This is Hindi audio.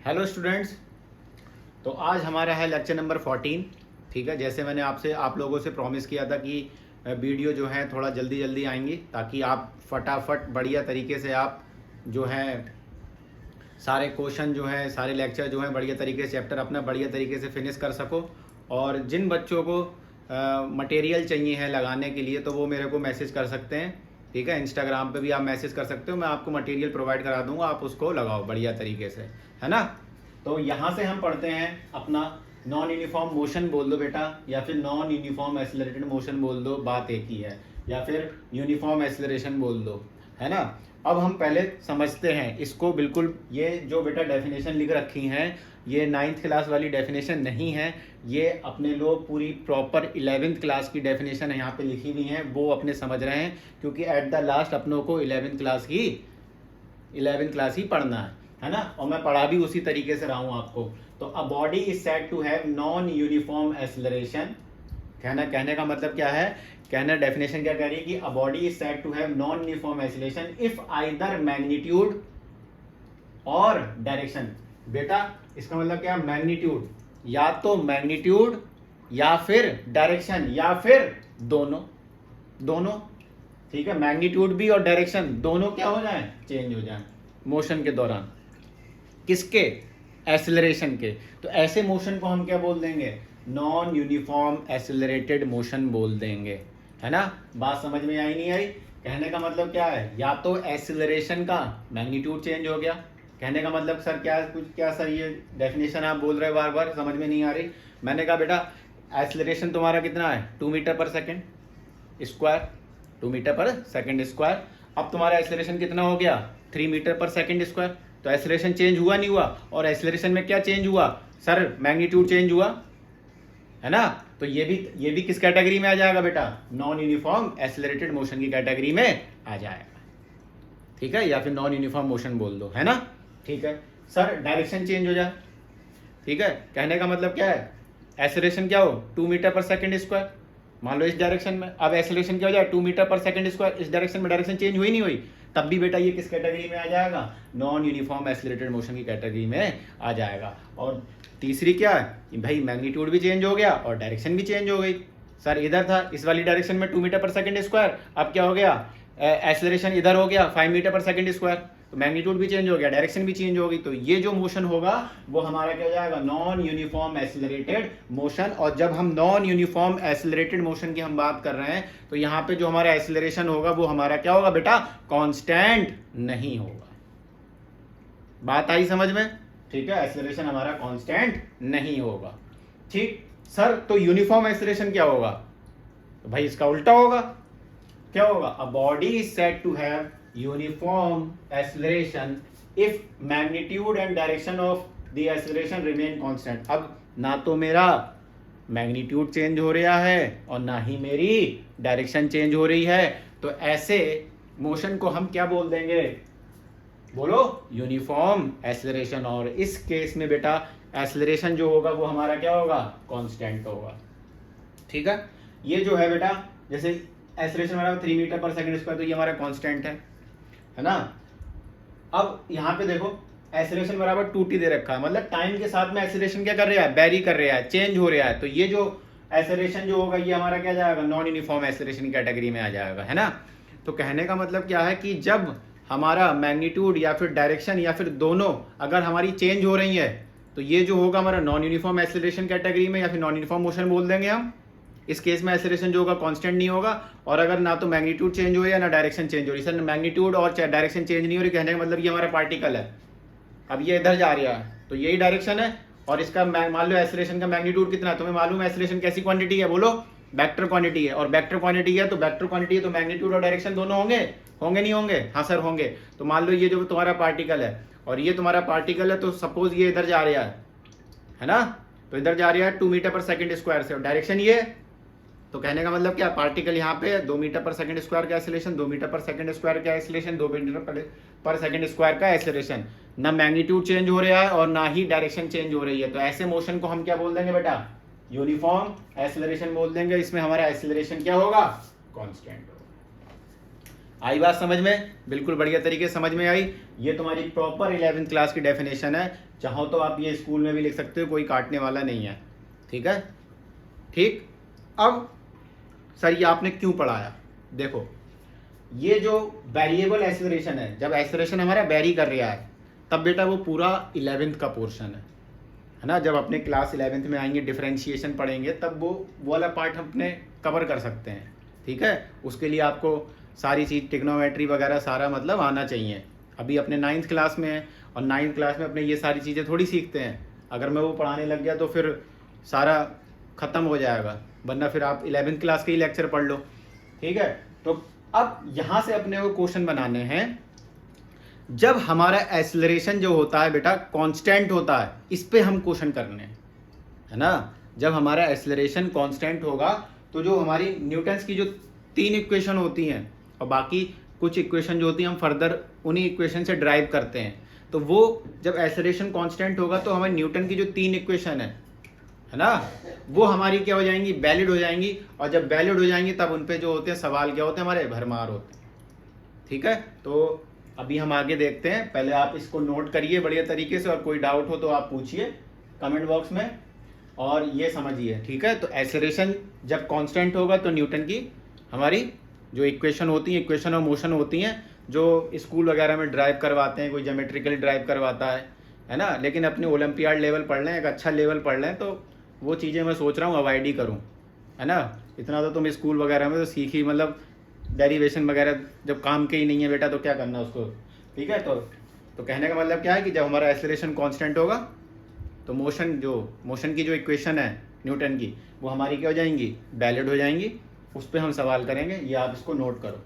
Hello students. तो आज हमारा है लेक्चर नंबर 14। ठीक है, जैसे मैंने आपसे आप लोगों से प्रॉमिस किया था कि वीडियो जो है थोड़ा जल्दी जल्दी आएंगी ताकि आप फटाफट बढ़िया तरीके से आप जो है सारे क्वेश्चन जो है सारे लेक्चर जो है बढ़िया तरीके से चैप्टर अपना बढ़िया तरीके से फिनिश कर सको। और जिन बच्चों को मटेरियल चाहिए है लगाने के लिए तो वो मेरे को मैसेज कर सकते हैं। ठीक है, इंस्टाग्राम पे भी आप मैसेज कर सकते हो, मैं आपको मटेरियल प्रोवाइड करा दूंगा, आप उसको लगाओ बढ़िया तरीके से, है ना। तो यहाँ से हम पढ़ते हैं अपना नॉन यूनिफॉर्म मोशन बोल दो बेटा, या फिर नॉन यूनिफॉर्म एक्सेलरेटेड मोशन बोल दो, बात एक ही है, या फिर यूनिफॉर्म एक्सेलरेशन बोल दो, है ना। अब हम पहले समझते हैं इसको बिल्कुल। ये जो बेटा डेफिनेशन लिख रखी हैं ये 9th क्लास वाली डेफिनेशन नहीं है, ये अपने लोग पूरी प्रॉपर 11th क्लास की डेफिनेशन यहाँ पे लिखी हुई हैं, वो अपने समझ रहे हैं, क्योंकि एट द लास्ट अपनों को 11th क्लास ही पढ़ना है ना। और मैं पढ़ा भी उसी तरीके से रहा हूँ आपको। तो a body is said to have non uniform acceleration. कहने का मतलब क्या है, कहना डेफिनेशन क्या कह रही है कि a body is said to have non uniform acceleration if either magnitude और डायरेक्शन। बेटा इसका मतलब क्या, मैग्नीट्यूड, या तो मैग्नीट्यूड या फिर डायरेक्शन या फिर दोनों। ठीक है, मैग्नीट्यूड भी और डायरेक्शन दोनों क्या हो जाए, चेंज हो जाए मोशन के दौरान। किसके, एक्सेलरेशन के। तो ऐसे मोशन को हम क्या बोल देंगे, नॉन यूनिफॉर्म एक्सेलरेटेड मोशन बोल देंगे, है ना। बात समझ में आई नहीं आई। कहने का मतलब क्या है, या तो एक्सेलरेशन का मैग्नीट्यूड चेंज हो गया। कहने का मतलब सर क्या सर ये डेफिनेशन आप बोल रहे हो बार बार, समझ में नहीं आ रही। मैंने कहा बेटा एक्सेलरेशन तुम्हारा कितना है, 2 मीटर पर सेकेंड स्क्वायर, 2 मीटर पर सेकेंड स्क्वायर। अब तुम्हारा एक्सेलरेशन कितना हो गया, 3 मीटर पर सेकेंड स्क्वायर। तो एक्सेलरेशन चेंज हुआ नहीं हुआ, और एक्सेलरेशन में क्या चेंज हुआ सर, मैग्नीट्यूड चेंज हुआ, है ना। तो ये भी किस कैटेगरी में आ जाएगा बेटा, नॉन यूनिफॉर्म एक्सेलरेटेड मोशन की कैटेगरी में आ जाएगा। ठीक है, या फिर नॉन यूनिफॉर्म मोशन बोल दो, है ना। ठीक है सर, डायरेक्शन चेंज हो जाए। ठीक है, कहने का मतलब क्या है, एक्सेलरेशन क्या हो, 2 मीटर पर सेकेंड स्क्वायर, मान लो इस डायरेक्शन में। अब एक्सेलरेशन क्या हो जाए, 2 मीटर पर सेकेंड स्क्वायर, इस डायरेक्शन में डायरेक्शन चेंज हुई नहीं हुई, तब भी बेटा ये किस कैटेगरी में आ जाएगा, नॉन यूनिफॉर्म एक्सेलरेटेड मोशन की कैटेगरी में आ जाएगा। और तीसरी क्या है भाई, मैग्नीट्यूड भी चेंज हो गया और डायरेक्शन भी चेंज हो गई। सर इधर था इस वाली डायरेक्शन में 2 मीटर पर सेकेंड स्क्वायर, अब क्या हो गया, एक्सेलरेशन इधर हो गया 5 मीटर पर सेकेंड स्क्वायर, तो मैग्नीट्यूड भी चेंज हो गया, डायरेक्शन भी चेंज हो गई। तो ये जो मोशन होगा वो हमारा क्या हो जाएगा, नॉन यूनिफॉर्म एक्सेलरेटेड मोशन। और जब हम नॉन यूनिफॉर्म एक्सेलरेटेड मोशन की हम बात कर रहे हैं तो यहाँ पे जो हमारा एक्सेलरेशन होगा वो हमारा क्या होगा बेटा, कांस्टेंट नहीं होगा। बात आई समझ में। ठीक है, एक्सेलरेशन हमारा कांस्टेंट नहीं होगा। ठीक सर, तो यूनिफॉर्म एक्सेलरेशन क्या होगा, तो भाई इसका उल्टा होगा। क्या होगा, a body is said to have uniform acceleration if magnitude and direction of the acceleration remain constant. अब ना तो मेरा मैग्नीट्यूड चेंज हो रहा है और ना ही मेरी डायरेक्शन चेंज हो रही है, तो ऐसे मोशन को हम क्या बोल देंगे, बोलो, यूनिफॉर्म एक्सेलरेशन। और इस केस में बेटा एक्सेलरेशन जो होगा वो हमारा क्या होगा, कांस्टेंट होगा। ठीक है, ये जो है बेटा जैसे एक्सेलरेशन हमारा 3 मीटर पर सेकंड स्क्वायर, तो ये हमारा कांस्टेंट है ना। अब यहाँ पे देखो एक्सेलरेशन बराबर 2t दे रखा है, मतलब टाइम के साथ में एक्सेलरेशन क्या कर रहा है, वेरी कर रहा है, चेंज हो रहा है। तो ये जो एक्सेलरेशन जो होगा ये हमारा क्या जाएगा, नॉन यूनिफॉर्म एक्सेलरेशन की कैटेगरी में आ जाएगा, है ना। तो कहने का मतलब क्या है कि जब हमारा मैग्नीट्यूड या फिर डायरेक्शन या फिर दोनों अगर हमारी चेंज हो रही है तो ये जो होगा हमारा नॉन यूनिफॉर्म एक्सेलरेशन कैटेगरी में, या फिर नॉन यूनिफॉर्म मोशन बोल देंगे हम। इस केस में एक्सेलरेशन जो होगा कांस्टेंट नहीं होगा, और अगर ना तो मैग्नीट्यूड चेंज हो रही है ना डायरेक्शन चेंज हो रही है। सर मैग्नीट्यूड और डायरेक्शन चेंज नहीं हो रही, कहने का मतलब ये हमारा पार्टिकल है, अब ये इधर जा रहा है तो यही डायरेक्शन है, और इसका मान लो एक्सेलरेशन का मैग्नीट्यूड कितना है, तुम्हें मालूम है एक्सेलरेशन कैसी क्वांटिटी है, बोलो, वेक्टर क्वांटिटी है। और वेक्टर क्वांटिटी है तो वेक्टर क्वांटिटी है तो मैग्नीट्यूड और डायरेक्शन दोनों होंगे नहीं होंगे, हाँ सर होंगे। तो मान लो ये जो तुम्हारा पार्टिकल है और ये तुम्हारा पार्टिकल है, तो सपोज ये इधर जा रहा है ना, तो इधर जा रहा है 2 मीटर पर सेकेंड स्क्वायर से, और डायरेक्शन ये, तो कहने का मतलब क्या, पार्टिकल यहाँ पे 2 मीटर पर सेकंड स्क्वायर का एक्सेलरेशन, 2 मीटर पर सेकंड स्क्वायर का एक्सेलरेशन, 2 मीटर पर सेकंड स्क्वायर का एक्सेलरेशन, ना मैग्नीट्यूड चेंज हो रहा है और ना ही डायरेक्शन चेंज हो रही है। तो ऐसे मोशन को हम क्या बोल देंगे बेटा, यूनिफॉर्म एक्सेलरेशन बोल देंगे। इसमें हमारा एक्सेलरेशन क्या होगा, कांस्टेंट होगा। आई बात समझ में? बिल्कुल बढ़िया तरीके से समझ में आई। ये तुम्हारी प्रॉपर 11th क्लास की डेफिनेशन है। चाहो तो आप ये स्कूल में भी लिख सकते हो, कोई काटने वाला नहीं है। ठीक है, ठीक। अब सर ये आपने क्यों पढ़ाया? देखो, ये जो वेरिएबल एक्सेलरेशन है, जब एक्सेलरेशन हमारा वेरी कर रहा है तब बेटा वो पूरा 11th का पोर्शन है ना। जब अपने क्लास 11th में आएंगे, डिफरेंशिएशन पढ़ेंगे, तब वो वाला पार्ट अपने कवर कर सकते हैं। ठीक है, उसके लिए आपको सारी चीज़ ट्रिग्नोमेट्री वगैरह सारा मतलब आना चाहिए। अभी अपने 9th क्लास में है और 9th क्लास में अपने ये सारी चीज़ें थोड़ी सीखते हैं। अगर मैं वो पढ़ाने लग गया तो फिर सारा ख़त्म हो जाएगा, वरना फिर आप 11th क्लास के ही लेक्चर पढ़ लो। ठीक है, तो अब यहाँ से अपने को क्वेश्चन बनाने हैं। जब हमारा एक्सेलरेशन जो होता है बेटा कांस्टेंट होता है, इस पे हम क्वेश्चन करने हैं, है ना। जब हमारा एक्सेलरेशन कांस्टेंट होगा तो जो हमारी न्यूटन्स की जो 3 इक्वेशन होती हैं और बाकी कुछ इक्वेशन जो होती हैं हम फर्दर उन्हीं इक्वेशन से ड्राइव करते हैं, तो वो जब एक्सेलरेशन कांस्टेंट होगा तो हमारे न्यूटन की जो 3 इक्वेशन है ना, वो हमारी क्या हो जाएंगी, वैलिड हो जाएंगी। और जब वैलिड हो जाएंगी तब उन पे जो होते हैं सवाल क्या होते हैं, हमारे भरमार होते हैं। ठीक है, तो अभी हम आगे देखते हैं। पहले आप इसको नोट करिए बढ़िया तरीके से, और कोई डाउट हो तो आप पूछिए कमेंट बॉक्स में, और ये समझिए। ठीक है, तो एक्सेलरेशन जब कांस्टेंट होगा तो न्यूटन की हमारी जो इक्वेशन होती हैं, इक्वेशन और मोशन होती हैं, जो स्कूल वगैरह में ड्राइव करवाते हैं, कोई ज्योमेट्रिकली ड्राइव करवाता है ना, लेकिन अपने ओलंपियाड लेवल पढ़ लें, एक अच्छा लेवल पढ़ लें, तो वो चीज़ें मैं सोच रहा हूँ अवॉइड ही करूँ, है ना। इतना तो तुम स्कूल वगैरह में तो सीख ही, मतलब डेरिवेशन वगैरह जब काम के ही नहीं है बेटा तो क्या करना उसको। ठीक है, तो कहने का मतलब क्या है कि जब हमारा एक्सेलरेशन कांस्टेंट होगा तो मोशन की जो इक्वेशन है न्यूटन की, वो हमारी क्या हो जाएंगी, वैलिड हो जाएंगी। उस पर हम सवाल करेंगे, ये आप इसको नोट करो।